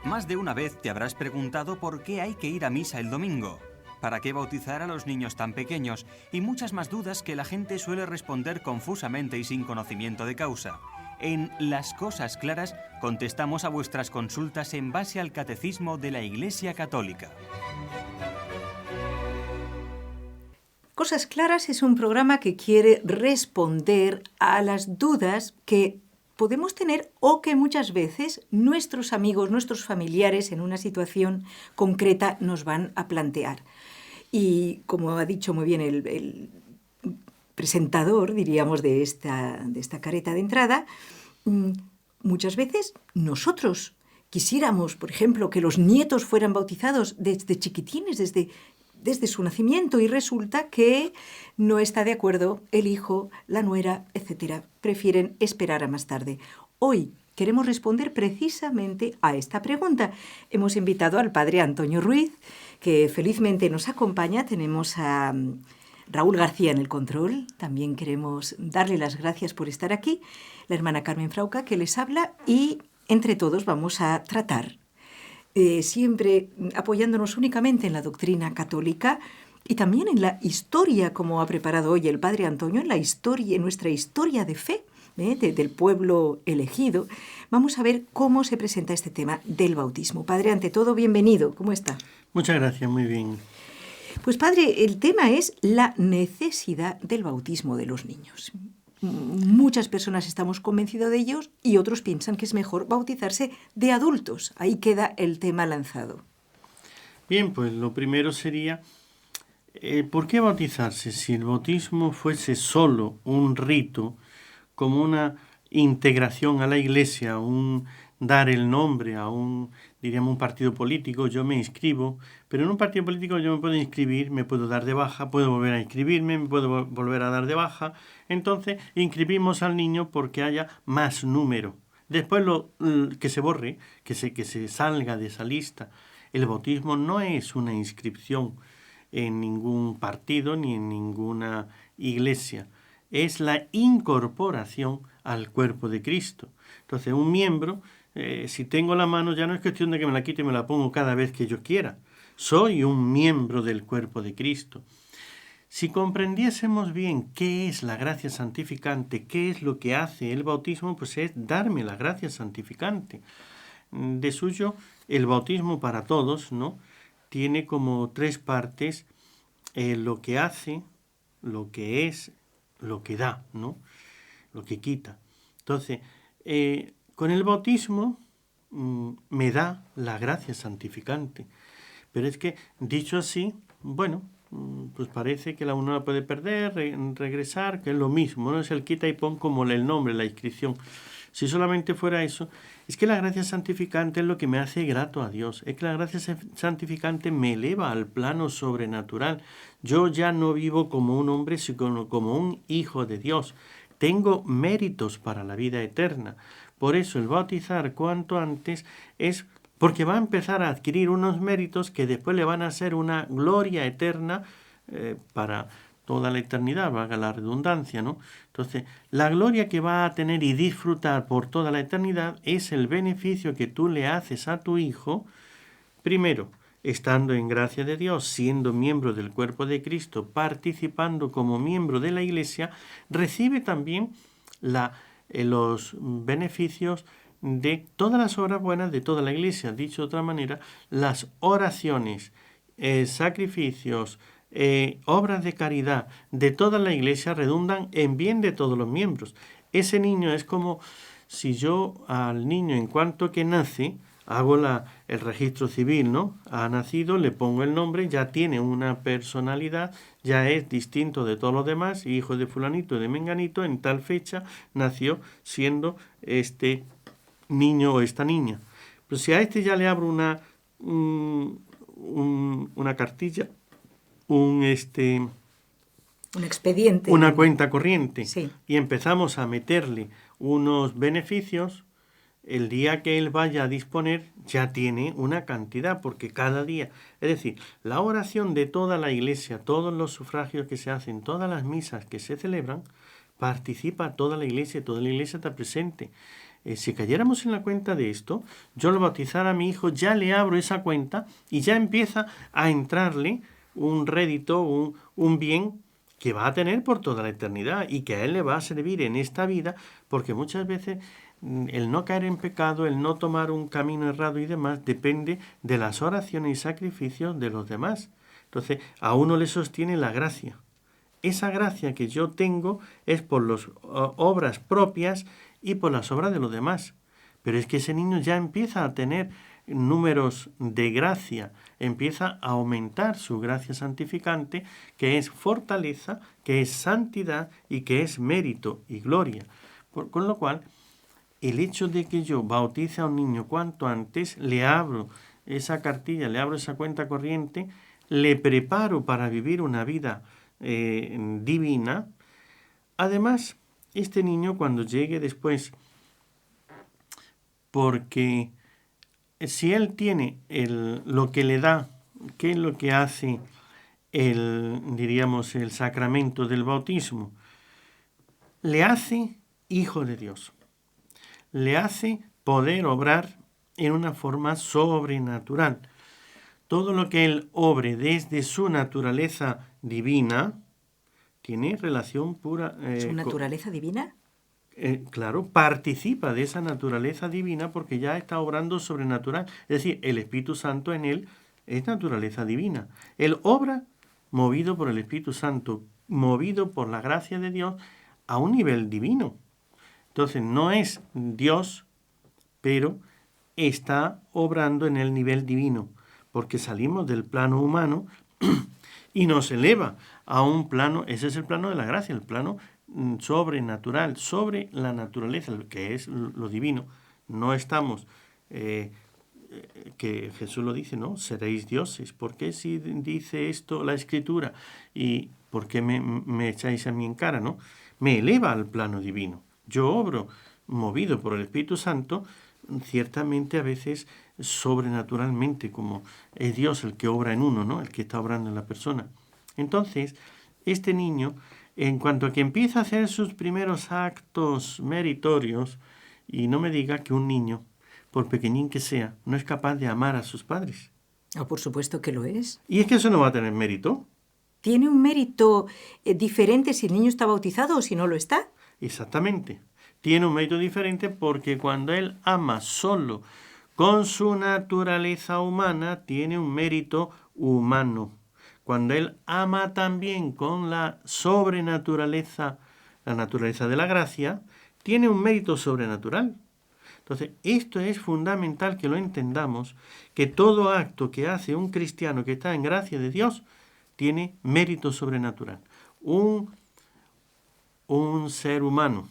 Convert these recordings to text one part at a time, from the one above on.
Más de una vez te habrás preguntado por qué hay que ir a misa el domingo, para qué bautizar a los niños tan pequeños y muchas más dudas que la gente suele responder confusamente y sin conocimiento de causa. En Las Cosas Claras contestamos a vuestras consultas en base al Catecismo de la Iglesia Católica. Cosas Claras es un programa que quiere responder a las dudas que podemos tener o que muchas veces nuestros amigos, nuestros familiares en una situación concreta nos van a plantear. Y como ha dicho muy bien el presentador, diríamos, de esta careta de entrada, muchas veces nosotros quisiéramos, por ejemplo, que los nietos fueran bautizados desde chiquitines, desde su nacimiento, y resulta que no está de acuerdo el hijo, la nuera, etc. Prefieren esperar a más tarde. Hoy queremos responder precisamente a esta pregunta. Hemos invitado al padre Antonio Ruiz, que felizmente nos acompaña. Tenemos a Raúl García en el control. También queremos darle las gracias por estar aquí. La hermana Carmen Frauca, que les habla, y entre todos vamos a tratar siempre apoyándonos únicamente en la doctrina católica y también en la historia, como ha preparado hoy el padre Antonio, en nuestra historia de fe del pueblo elegido. Vamos a ver cómo se presenta este tema del bautismo. Padre, ante todo, bienvenido. ¿Cómo está? Muchas gracias, muy bien. Pues padre, el tema es la necesidad del bautismo de los niños. Muchas personas estamos convencidos de ellos y otros piensan que es mejor bautizarse de adultos. Ahí queda el tema lanzado. Bien, pues lo primero sería, ¿por qué bautizarse? Si el bautismo fuese solo un rito, como una integración a la Iglesia, un dar el nombre a un partido político, yo me inscribo, pero en un partido político yo me puedo inscribir, me puedo dar de baja, puedo volver a inscribirme, me puedo volver a dar de baja. Entonces inscribimos al niño porque haya más número. Después que se borre, que se salga de esa lista. El bautismo no es una inscripción en ningún partido ni en ninguna iglesia. Es la incorporación al cuerpo de Cristo. Entonces, un miembro, si tengo la mano, ya no es cuestión de que me la quite y me la pongo cada vez que yo quiera. Soy un miembro del cuerpo de Cristo. Si comprendiésemos bien qué es la gracia santificante, qué es lo que hace el bautismo, pues es darme la gracia santificante. De suyo, el bautismo para todos, ¿no?, tiene como tres partes: lo que hace, lo que es, lo que da, ¿no?, lo que quita. Entonces, con el bautismo me da la gracia santificante. Pero es que, dicho así, bueno, pues parece que la uno la puede perder, regresar, que es lo mismo, no es el quita y pon como el nombre, la inscripción. Si solamente fuera eso, es que la gracia santificante es lo que me hace grato a Dios. Es que la gracia santificante me eleva al plano sobrenatural. Yo ya no vivo como un hombre, sino como un hijo de Dios. Tengo méritos para la vida eterna. Por eso el bautizar cuanto antes es porque va a empezar a adquirir unos méritos que después le van a ser una gloria eterna para toda la eternidad, valga la redundancia, ¿no? Entonces, la gloria que va a tener y disfrutar por toda la eternidad es el beneficio que tú le haces a tu hijo, primero, estando en gracia de Dios, siendo miembro del cuerpo de Cristo, participando como miembro de la Iglesia, recibe también los beneficios de todas las obras buenas de toda la Iglesia. Dicho de otra manera, las oraciones, sacrificios, obras de caridad de toda la Iglesia redundan en bien de todos los miembros. Ese niño es como si yo al niño, en cuanto que nace, hago el registro civil, ¿no? Ha nacido, le pongo el nombre, ya tiene una personalidad, ya es distinto de todos los demás, hijo de fulanito, de menganito, en tal fecha nació siendo este niño o esta niña. Pero si a este ya le abro una cartilla, un expediente, una cuenta corriente, sí, y empezamos a meterle unos beneficios, el día que él vaya a disponer ya tiene una cantidad, porque cada día, es decir, la oración de toda la Iglesia, todos los sufragios que se hacen, todas las misas que se celebran, participa toda la Iglesia está presente. si cayéramos en la cuenta de esto, yo al bautizar a mi hijo ya le abro esa cuenta y ya empieza a entrarle un rédito, un bien que va a tener por toda la eternidad y que a él le va a servir en esta vida, porque muchas veces el no caer en pecado, el no tomar un camino errado y demás, depende de las oraciones y sacrificios de los demás. Entonces, a uno le sostiene la gracia. Esa gracia que yo tengo es por las obras propias y por las obras de los demás. Pero es que ese niño ya empieza a tener números de gracia, empieza a aumentar su gracia santificante, que es fortaleza, que es santidad y que es mérito y gloria. Con lo cual, el hecho de que yo bautice a un niño cuanto antes, le abro esa cartilla, le abro esa cuenta corriente, le preparo para vivir una vida divina. Además, este niño cuando llegue después, porque si él tiene lo que le da, ¿qué es lo que hace diríamos, el sacramento del bautismo? Le hace hijo de Dios. Le hace poder obrar en una forma sobrenatural. Todo lo que él obre desde su naturaleza divina tiene relación pura. ¿Su naturaleza divina? Claro, participa de esa naturaleza divina porque ya está obrando sobrenatural. Es decir, el Espíritu Santo en él es naturaleza divina. Él obra movido por el Espíritu Santo, movido por la gracia de Dios a un nivel divino. Entonces, no es Dios, pero está obrando en el nivel divino, porque salimos del plano humano y nos eleva a un plano, ese es el plano de la gracia, el plano sobrenatural, sobre la naturaleza, que es lo divino. No estamos, que Jesús lo dice, ¿no? Seréis dioses. ¿Por qué si dice esto la Escritura? ¿Y por qué me echáis a mí en cara, no? Me eleva al plano divino. Yo obro movido por el Espíritu Santo, ciertamente a veces sobrenaturalmente, como es Dios el que obra en uno, ¿no? El que está obrando en la persona. Entonces, este niño, en cuanto a que empieza a hacer sus primeros actos meritorios, y no me diga que un niño, por pequeñín que sea, no es capaz de amar a sus padres. Por supuesto que lo es. ¿Y es que eso no va a tener mérito? ¿Tiene un mérito diferente si el niño está bautizado o si no lo está? Exactamente. Tiene un mérito diferente porque cuando él ama solo con su naturaleza humana, tiene un mérito humano. Cuando él ama también con la sobrenaturaleza, la naturaleza de la gracia, tiene un mérito sobrenatural. Entonces, esto es fundamental que lo entendamos, que todo acto que hace un cristiano que está en gracia de Dios tiene mérito sobrenatural. Un ser humano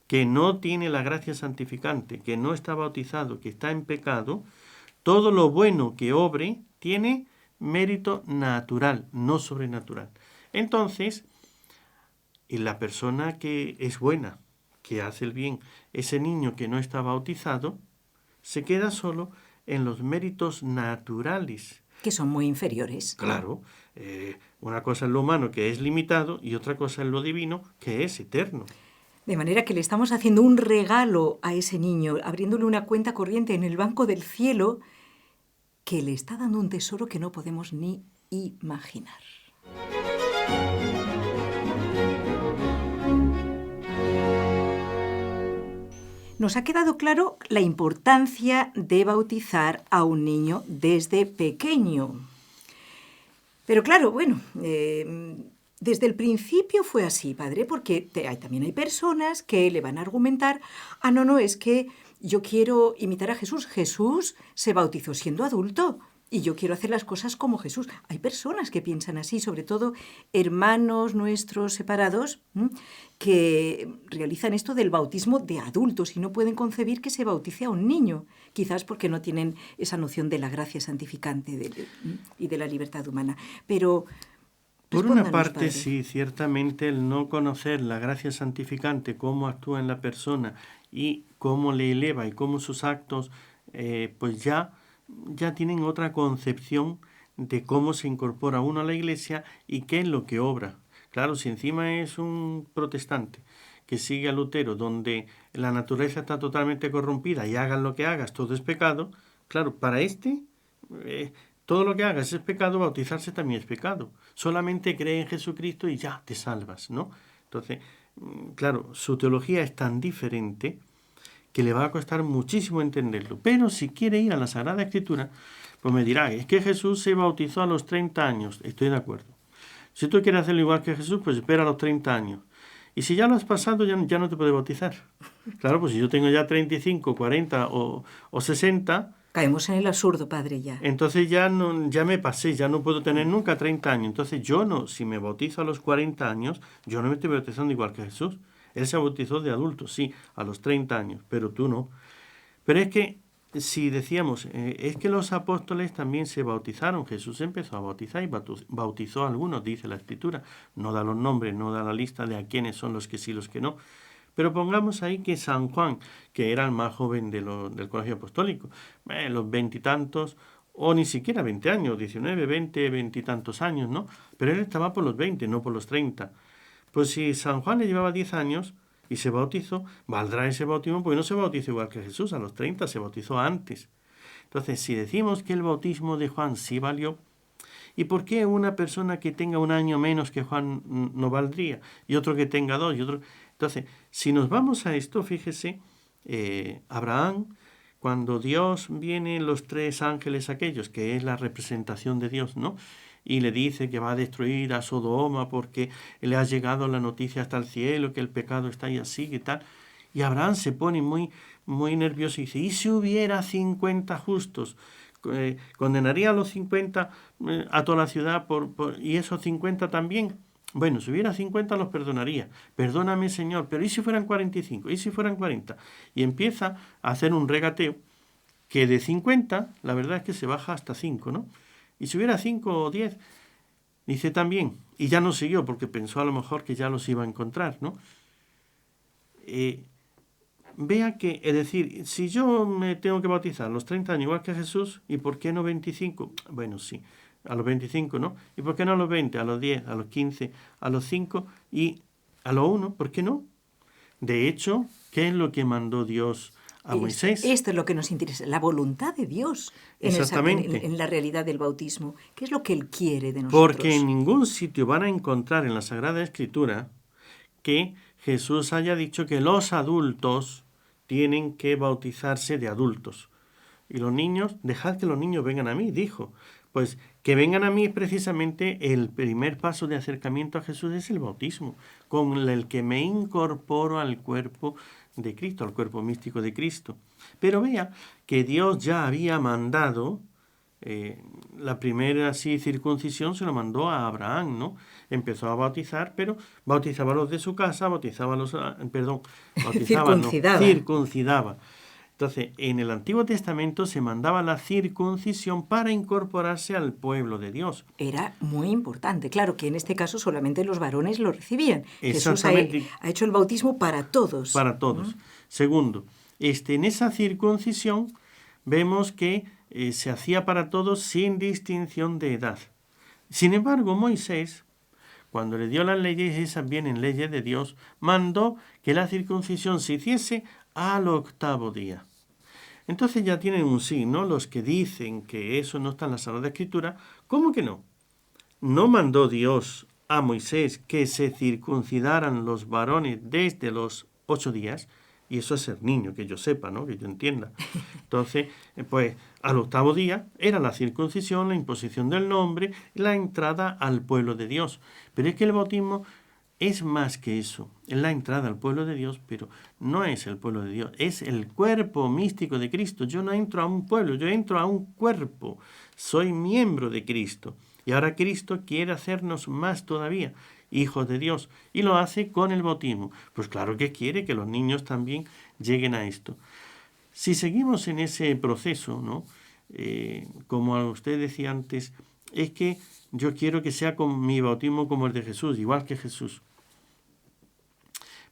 que no tiene la gracia santificante, que no está bautizado, que está en pecado, todo lo bueno que obre tiene mérito natural, no sobrenatural. Entonces, la persona que es buena, que hace el bien, ese niño que no está bautizado, se queda solo en los méritos naturales. Que son muy inferiores. Claro, una cosa es lo humano, que es limitado, y otra cosa es lo divino, que es eterno. De manera que le estamos haciendo un regalo a ese niño, abriéndole una cuenta corriente en el banco del cielo, que le está dando un tesoro que no podemos ni imaginar. Nos ha quedado claro la importancia de bautizar a un niño desde pequeño. Pero claro, bueno, desde el principio fue así, padre, porque también hay personas que le van a argumentar, no, es que yo quiero imitar a Jesús. Jesús se bautizó siendo adulto y yo quiero hacer las cosas como Jesús. Hay personas que piensan así, sobre todo hermanos nuestros separados, que realizan esto del bautismo de adultos y no pueden concebir que se bautice a un niño, quizás porque no tienen esa noción de la gracia santificante y de la libertad humana. Pero por una parte, padre. Sí, ciertamente el no conocer la gracia santificante, cómo actúa en la persona y cómo le eleva y cómo sus actos, pues ya tienen otra concepción de cómo se incorpora uno a la iglesia y qué es lo que obra. Claro, si encima es un protestante que sigue a Lutero, donde la naturaleza está totalmente corrompida y hagas lo que hagas, todo es pecado, claro, para todo lo que hagas es pecado, bautizarse también es pecado. Solamente cree en Jesucristo y ya te salvas, ¿no? Entonces, claro, su teología es tan diferente que le va a costar muchísimo entenderlo. Pero si quiere ir a la Sagrada Escritura, pues me dirá, es que Jesús se bautizó a los 30 años. Estoy de acuerdo. Si tú quieres hacerlo igual que Jesús, pues espera a los 30 años. Y si ya lo has pasado, ya no te puedes bautizar. Claro, pues si yo tengo ya 35, 40 o 60... Caemos en el absurdo, padre, ya. Entonces ya me pasé, ya no puedo tener nunca 30 años. Entonces yo no, si me bautizo a los 40 años, yo no me estoy bautizando igual que Jesús. Él se bautizó de adulto, sí, a los 30 años, pero tú no. Pero es que, si decíamos, es que los apóstoles también se bautizaron. Jesús empezó a bautizar y bautizó a algunos, dice la Escritura. No da los nombres, no da la lista de a quiénes son los que sí, los que no. Pero pongamos ahí que San Juan, que era el más joven del colegio apostólico, los 20 y tantos, o ni siquiera 20 años, 19, 20, 20 y tantos años, ¿no? Pero él estaba por los 20, no por los 30. Pues si San Juan le llevaba 10 años y se bautizó, valdrá ese bautismo, porque no se bautizó igual que Jesús, a los 30 se bautizó antes. Entonces, si decimos que el bautismo de Juan sí valió, ¿y por qué una persona que tenga un año menos que Juan no valdría? Y otro que tenga 2, y otro... Entonces, si nos vamos a esto, fíjese, Abraham, cuando Dios viene, los 3 ángeles aquellos, que es la representación de Dios, ¿no? Y le dice que va a destruir a Sodoma porque le ha llegado la noticia hasta el cielo, que el pecado está ahí así y tal. Y Abraham se pone muy, muy nervioso y dice, ¿y si hubiera 50 justos? ¿Condenaría a los 50 a toda la ciudad y esos 50 también? Bueno, si hubiera 50 los perdonaría. Perdóname, Señor, pero ¿y si fueran 45? ¿Y si fueran 40? Y empieza a hacer un regateo que de 50, la verdad es que se baja hasta 5, ¿no? Y si hubiera 5 o 10, dice también, y ya no siguió porque pensó a lo mejor que ya los iba a encontrar, ¿no? Vea que, es decir, si yo me tengo que bautizar a los 30 años igual que Jesús, ¿y por qué no 25? Bueno, sí, a los 25, ¿no? ¿Y por qué no a los 20, a los 10, a los 15, a los 5 y a los 1? ¿Por qué no? De hecho, ¿qué es lo que mandó Dios a Moisés? Esto es lo que nos interesa, la voluntad de Dios en la realidad del bautismo. ¿Qué es lo que Él quiere de nosotros? Porque en ningún sitio van a encontrar en la Sagrada Escritura que Jesús haya dicho que los adultos tienen que bautizarse de adultos. Y los niños, dejad que los niños vengan a mí, dijo. Pues que vengan a mí precisamente el primer paso de acercamiento a Jesús es el bautismo, con el que me incorporo al cuerpo de Cristo, al cuerpo místico de Cristo. Pero vea que Dios ya había mandado, la primera circuncisión se lo mandó a Abraham, ¿no? Empezó a bautizar, pero bautizaba a los de su casa, circuncidaba. Entonces, en el Antiguo Testamento se mandaba la circuncisión para incorporarse al pueblo de Dios. Era muy importante. Claro que en este caso solamente los varones lo recibían. Jesús ha hecho el bautismo para todos. Para todos. Segundo, en esa circuncisión vemos que se hacía para todos sin distinción de edad. Sin embargo, Moisés, cuando le dio las leyes, esas vienen leyes de Dios, mandó que la circuncisión se hiciese al 8º día. Entonces ya tienen un sí, ¿no? Los que dicen que eso no está en la Sagrada Escritura, ¿cómo que no? ¿No mandó Dios a Moisés que se circuncidaran los varones desde los 8 días? Y eso es ser niño, que yo sepa, ¿no? Que yo entienda. Entonces, pues al 8º día era la circuncisión, la imposición del nombre, la entrada al pueblo de Dios. Pero es que el bautismo es más que eso, es la entrada al pueblo de Dios, pero no es el pueblo de Dios, es el cuerpo místico de Cristo. Yo no entro a un pueblo, yo entro a un cuerpo, soy miembro de Cristo. Y ahora Cristo quiere hacernos más todavía, hijos de Dios, y lo hace con el bautismo. Pues claro que quiere que los niños también lleguen a esto. Si seguimos en ese proceso, ¿no? Como usted decía antes, es que yo quiero que sea con mi bautismo como el de Jesús, igual que Jesús.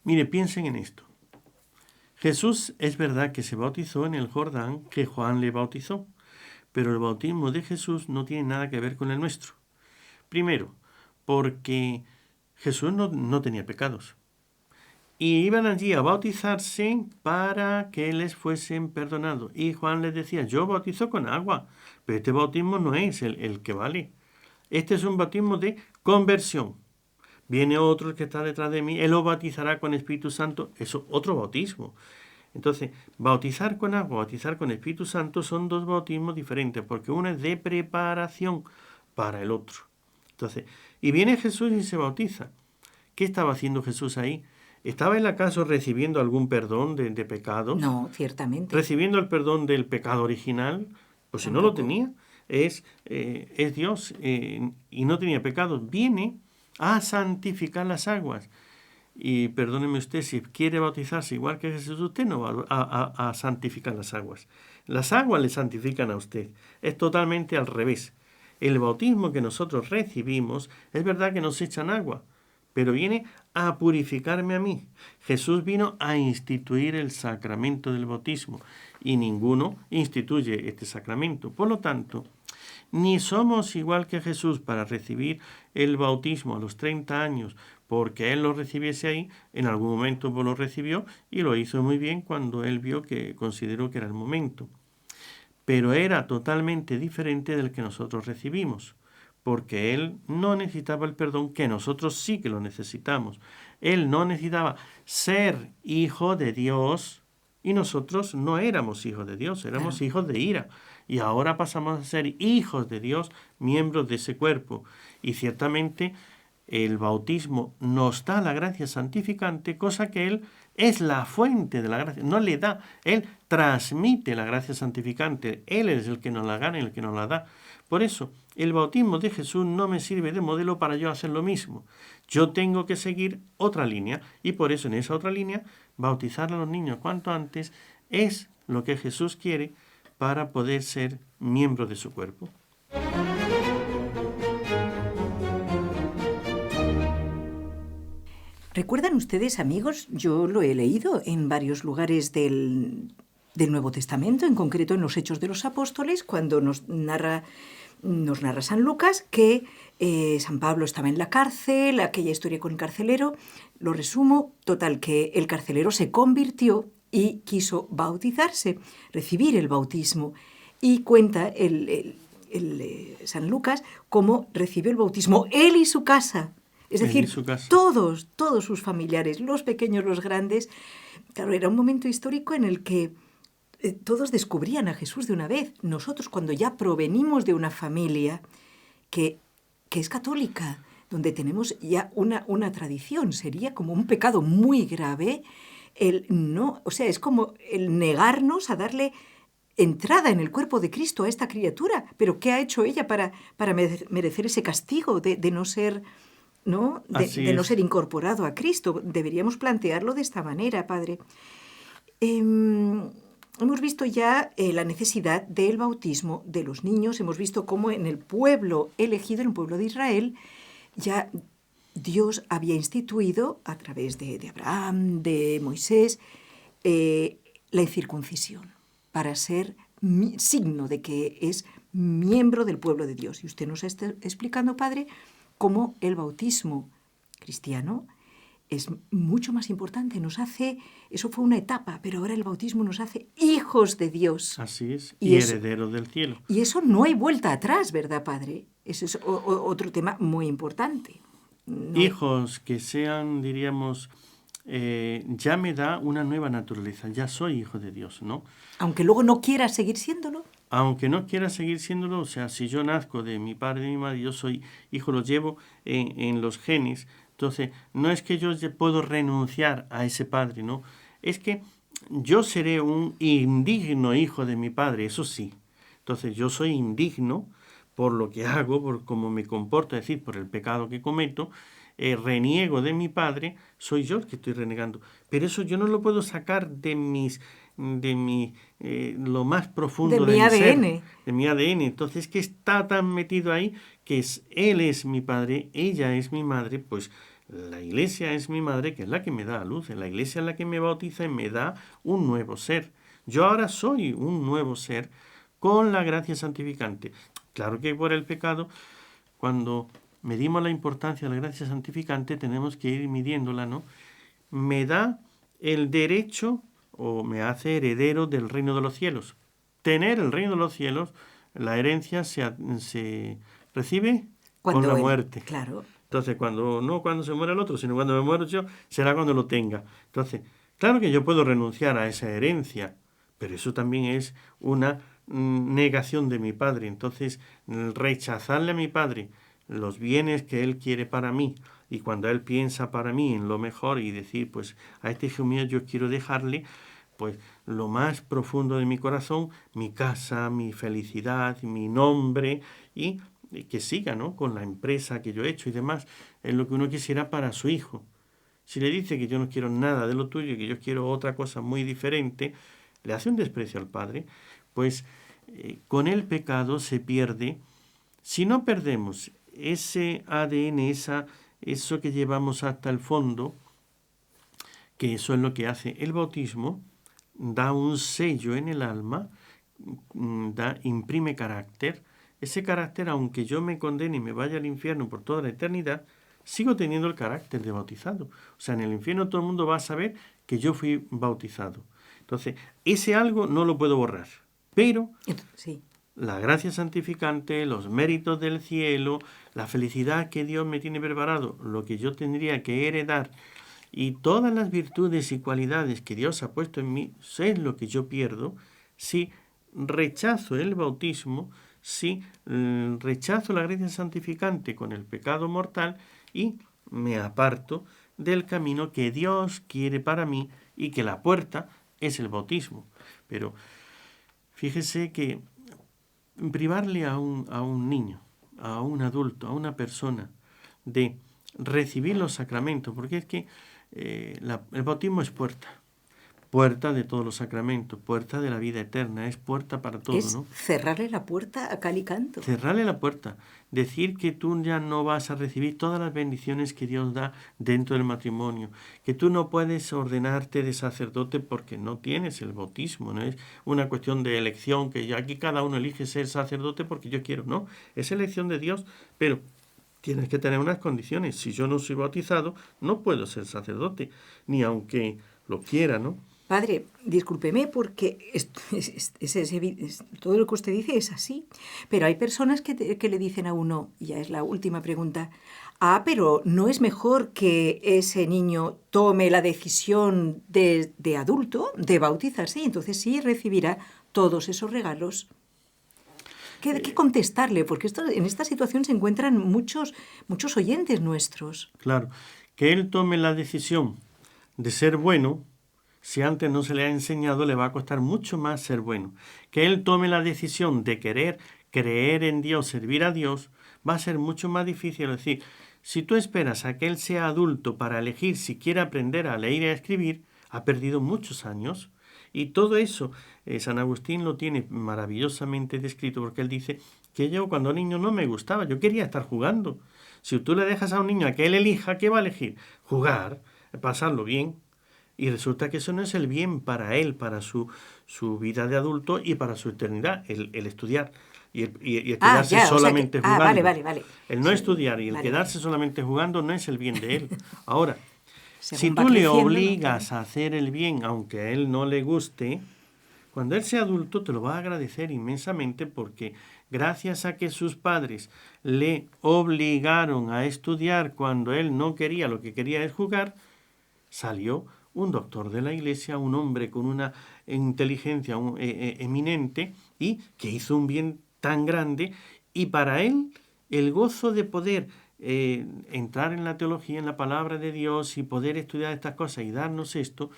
Mire, piensen en esto. Jesús es verdad que se bautizó en el Jordán que Juan le bautizó, pero el bautismo de Jesús no tiene nada que ver con el nuestro. Primero, porque Jesús no tenía pecados. y iban allí a bautizarse para que les fuesen perdonados. Y Juan les decía, yo bautizo con agua, pero este bautismo no es el que vale. Este es un bautismo de conversión. Viene otro que está detrás de mí, él os bautizará con Espíritu Santo. Eso, otro bautismo. Entonces, bautizar con agua, bautizar con Espíritu Santo son dos bautismos diferentes, porque uno es de preparación para el otro. Entonces, y viene Jesús y se bautiza. ¿Qué estaba haciendo Jesús ahí? ¿Estaba él acaso recibiendo algún perdón de pecados? No, ciertamente. ¿Recibiendo el perdón del pecado original? Pues si no lo Tampoco. tenía, es Dios y no tenía pecados. Viene a santificar las aguas. Y perdóneme usted, si quiere bautizarse igual que Jesús, usted no va a santificar las aguas. Las aguas le santifican a usted. Es totalmente al revés. El bautismo que nosotros recibimos, es verdad que nos echan agua, pero viene a purificarme a mí. Jesús vino a instituir el sacramento del bautismo y ninguno instituye este sacramento. Por lo tanto, ni somos igual que Jesús para recibir el bautismo a los 30 años porque Él lo recibiese ahí, en algún momento lo recibió y lo hizo muy bien cuando Él vio que consideró que era el momento. Pero era totalmente diferente del que nosotros recibimos, porque Él no necesitaba el perdón que nosotros sí que lo necesitamos. Él no necesitaba ser hijo de Dios y nosotros no éramos hijos de Dios, éramos hijos de ira. Y ahora pasamos a ser hijos de Dios, miembros de ese cuerpo. Y ciertamente el bautismo nos da la gracia santificante, cosa que Él es la fuente de la gracia, no le da, Él transmite la gracia santificante, Él es el que nos la gana y el que nos la da. Por eso, el bautismo de Jesús no me sirve de modelo para yo hacer lo mismo. Yo tengo que seguir otra línea y por eso en esa otra línea, bautizar a los niños cuanto antes es lo que Jesús quiere para poder ser miembro de su cuerpo. ¿Recuerdan ustedes, amigos? Yo lo he leído en varios lugares del Nuevo Testamento, en concreto en los Hechos de los Apóstoles, cuando nos narra San Lucas que San Pablo estaba en la cárcel, aquella historia con el carcelero. Lo resumo, total, que el carcelero se convirtió y quiso bautizarse, recibir el bautismo. Y cuenta San Lucas cómo recibió el bautismo él y su casa. Es decir, todos sus familiares, los pequeños, los grandes. Claro, era un momento histórico en el que todos descubrían a Jesús de una vez. Nosotros, cuando ya provenimos de una familia que es católica, donde tenemos ya una tradición, sería como un pecado muy grave es como el negarnos a darle entrada en el cuerpo de Cristo a esta criatura. Pero ¿qué ha hecho ella para merecer ese castigo de no ser... ¿no? De no ser incorporado a Cristo? Deberíamos plantearlo de esta manera, Padre. Hemos visto ya la necesidad del bautismo de los niños. Hemos visto cómo en el pueblo elegido, en el pueblo de Israel, ya Dios había instituido, a través de Abraham, de Moisés, la incircuncisión, para ser signo de que es miembro del pueblo de Dios. Y usted nos está explicando, Padre, cómo el bautismo cristiano es mucho más importante, eso fue una etapa, pero ahora el bautismo nos hace hijos de Dios. Así es, y herederos del cielo. Y eso no hay vuelta atrás, ¿verdad, Padre? Ese es otro tema muy importante. Hijos que sean, diríamos, ya me da una nueva naturaleza, ya soy hijo de Dios, ¿no? Aunque luego no quiera seguir siéndolo. Aunque no quiera seguir siéndolo, o sea, si yo nazco de mi padre y de mi madre, yo soy hijo, lo llevo en los genes. Entonces, no es que yo puedo renunciar a ese padre, ¿no? Es que yo seré un indigno hijo de mi padre, eso sí. Entonces, yo soy indigno por lo que hago, por cómo me comporto, es decir, por el pecado que cometo, reniego de mi padre, soy yo el que estoy renegando. Pero eso yo no lo puedo sacar de lo más profundo de mi ADN. Ser, de mi ADN. Entonces, que está tan metido ahí que él es mi padre, ella es mi madre, pues la iglesia es mi madre, que es la que me da a luz, la iglesia es la que me bautiza y me da un nuevo ser. Yo ahora soy un nuevo ser con la gracia santificante. Claro que por el pecado, cuando medimos la importancia de la gracia santificante, tenemos que ir midiéndola, ¿no? me da el derecho o me hace heredero del reino de los cielos. Tener el reino de los cielos, la herencia se recibe con la muerte. Claro. Entonces, no cuando se muere el otro, sino cuando me muero yo, será cuando lo tenga. Entonces, claro que yo puedo renunciar a esa herencia, pero eso también es una negación de mi padre. Entonces, rechazarle a mi padre los bienes que él quiere para mí, y cuando él piensa para mí en lo mejor, y decir, pues a este hijo mío yo quiero dejarle, pues lo más profundo de mi corazón, mi casa, mi felicidad, mi nombre, y que siga, ¿no?, con la empresa que yo he hecho y demás, es lo que uno quisiera para su hijo. Si le dice que yo no quiero nada de lo tuyo, que yo quiero otra cosa muy diferente, le hace un desprecio al padre, pues con el pecado se pierde. Si no perdemos ese ADN, eso que llevamos hasta el fondo, que eso es lo que hace el bautismo, da un sello en el alma, imprime carácter. Ese carácter, aunque yo me condene y me vaya al infierno por toda la eternidad, sigo teniendo el carácter de bautizado. O sea, en el infierno todo el mundo va a saber que yo fui bautizado. Entonces, ese algo no lo puedo borrar. Pero sí, la gracia santificante, los méritos del cielo, la felicidad que Dios me tiene preparado, lo que yo tendría que heredar, y todas las virtudes y cualidades que Dios ha puesto en mí, es lo que yo pierdo si rechazo el bautismo, si rechazo la gracia santificante con el pecado mortal y me aparto del camino que Dios quiere para mí, y que la puerta es el bautismo. Pero fíjese que privarle a un niño, a un adulto, a una persona, de recibir los sacramentos, porque es que el bautismo es puerta de todos los sacramentos, puerta de la vida eterna, es puerta para todo, es ¿no? cerrarle la puerta a cal y canto. Cerrarle la puerta, decir que tú ya no vas a recibir todas las bendiciones que Dios da dentro del matrimonio, que tú no puedes ordenarte de sacerdote porque no tienes el bautismo, no es una cuestión de elección, que aquí cada uno elige ser sacerdote porque yo quiero, no, es elección de Dios, pero tienes que tener unas condiciones. Si yo no soy bautizado, no puedo ser sacerdote, ni aunque lo quiera, ¿no? Padre, discúlpeme porque todo lo que usted dice es así, pero hay personas que le dicen a uno, y ya es la última pregunta, pero ¿no es mejor que ese niño tome la decisión de adulto de bautizarse y entonces sí recibirá todos esos regalos? ¿Qué contestarle? Porque en esta situación se encuentran muchos oyentes nuestros. Claro, que él tome la decisión de ser bueno. Si antes no se le ha enseñado, le va a costar mucho más ser bueno. Que él tome la decisión de querer creer en Dios, servir a Dios, va a ser mucho más difícil. Es decir, si tú esperas a que él sea adulto para elegir si quiere aprender a leer y a escribir, ha perdido muchos años. Y todo eso, San Agustín lo tiene maravillosamente descrito, porque él dice que yo cuando niño no me gustaba, yo quería estar jugando. Si tú le dejas a un niño a que él elija, ¿qué va a elegir? Jugar, pasarlo bien. Y resulta que eso no es el bien para él, para su vida de adulto y para su eternidad, el estudiar y el quedarse solamente jugando. Vale. El no estudiar y el quedarse solamente jugando no es el bien de él. Ahora, si tú le obligas a hacer el bien, aunque a él no le guste, cuando él sea adulto te lo va a agradecer inmensamente, porque gracias a que sus padres le obligaron a estudiar cuando él no quería, lo que quería es jugar, salió un doctor de la Iglesia, un hombre con una inteligencia eminente y que hizo un bien tan grande, y para él el gozo de poder entrar en la teología, en la palabra de Dios y poder estudiar estas cosas y darnos esto,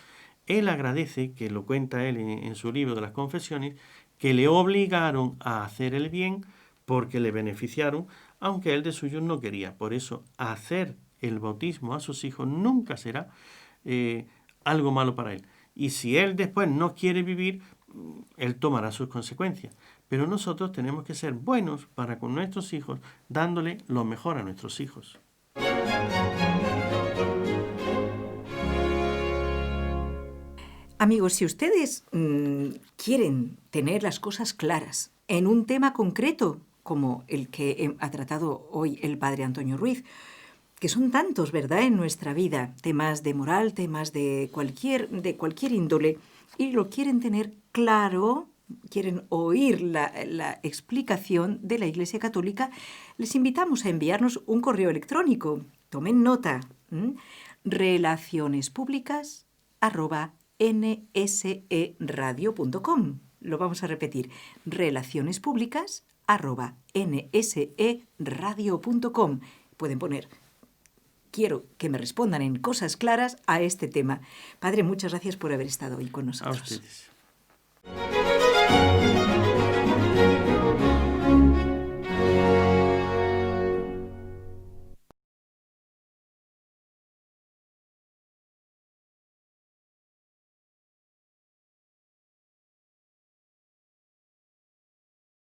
él agradece, que lo cuenta él en su libro de las Confesiones, que le obligaron a hacer el bien porque le beneficiaron, aunque él de suyo no quería. Por eso hacer el bautismo a sus hijos nunca será algo malo para él. Y si él después no quiere vivir, él tomará sus consecuencias. Pero nosotros tenemos que ser buenos para con nuestros hijos, dándole lo mejor a nuestros hijos. Amigos, si ustedes quieren tener las cosas claras en un tema concreto, como el que ha tratado hoy el padre Antonio Ruiz, que son tantos, ¿verdad?, en nuestra vida, temas de moral, temas de cualquier índole, y lo quieren tener claro, quieren oír la explicación de la Iglesia Católica, les invitamos a enviarnos un correo electrónico. Tomen nota. relacionespublicas@nseradio.com. Lo vamos a repetir. relacionespublicas@nseradio.com. Pueden poner: quiero que me respondan en cosas claras a este tema. Padre, muchas gracias por haber estado hoy con nosotros. A ustedes.